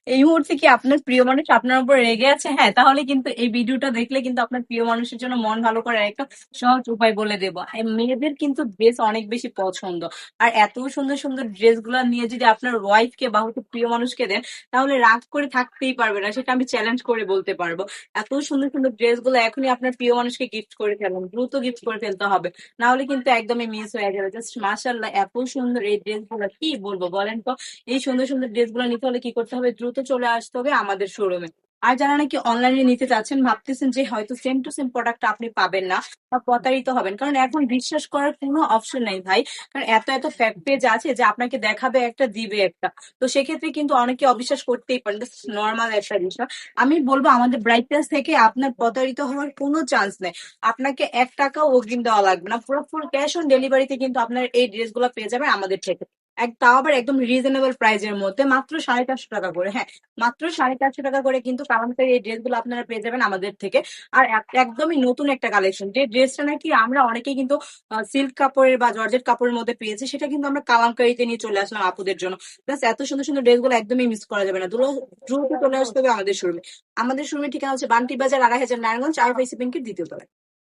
এই মুহূর্তে কি আপনার প্রিয় মানুষ আপনার উপর রেগে আছে? হ্যাঁ, তাহলে কিন্তু এই ভিডিওটা দেখলে কিন্তু আপনার প্রিয় মানুষের জন্য মন ভালো করার একটা সহজ উপায় বলে দেব। মেয়েদের কিন্তু ড্রেস অনেক বেশি পছন্দ। আর এত সুন্দর সুন্দর ড্রেস গুলা নিয়ে যদি আপনার ওয়াইফ কে বা হয়তো প্রিয় মানুষকে দেন, তাহলে রাগ করে থাকতেই পারবে না, সেটা আমি চ্যালেঞ্জ করে বলতে পারবো। এত সুন্দর সুন্দর ড্রেস গুলো এখনই আপনার প্রিয় মানুষকে গিফট করে ফেলুন, দ্রুত গিফট করে ফেলতে হবে, না হলে কিন্তু একদমই মিস হয়ে যাবে। জাস্ট মাশাআল্লাহ, এত সুন্দর এই ড্রেস গুলো, কি বলবো বলেন তো। এই সুন্দর সুন্দর ড্রেস গুলো নিতে হলে কি করতে হবে, দ্রুত চলে আসতে হবে আমাদের শোরুমে। আর যারা নাকি অনলাইনে নিতে চাচ্ছেন, ভাবতেছেন যে হয়তো সেম টু সেম প্রোডাক্ট আপনি পাবেন না বা প্রতারিত হবেন, কারণ এখন বিশ্বাস করার কোনো অপশন নেই ভাই। কারণ এত এত ফ্যাক পেজ আছে যে আপনাকে দেখাবে একটা দিবে একটা। তো সেক্ষেত্রে কিন্তু অনেকে অবিশ্বাস করতেই পারেন, নর্মাল একটা বিষয়। আমি বলবো আমাদের ব্রাইটনেস থেকে আপনার প্রতারিত হওয়ার কোনো চান্স নেই। আপনাকে 1 টাকাও অগ্রিম দেওয়া লাগবে না, পুরো ফুল ক্যাশ অন ডেলিভারিতে কিন্তু আপনার এই ড্রেসগুলো পেয়ে যাবেন আমাদের থেকে। তাও আবার একদম রিজনেবল প্রাইজের মধ্যে, মাত্র 450 টাকা করে। হ্যাঁ, মাত্র 450 টাকা করে কিন্তু কালামকারী এই ড্রেসগুলো আপনারা পেয়ে যাবেন আমাদের থেকে। আর একদমই নতুন একটা কালেকশন, যে ড্রেসটা নাকি আমরা অনেকেই কিন্তু সিল্ক কাপড়ের বা জর্জেট কাপড়ের মধ্যে পেয়েছি, সেটা কিন্তু আমরা কালামকারীতে নিয়ে চলে আসলাম আপুদের জন্য। প্লাস এত সুন্দর সুন্দর ড্রেসগুলো একদমই মিস করা যাবে না, দ্রুত চলে আসতে হবে আমাদের শোরুমে। আমাদের শোরুমের ঠিকানা হচ্ছে বান্টি বাজার, 2500 নারায়ণগঞ্জ, আর ফাইসি পিঙ্কের দ্বিতীয় তলায়।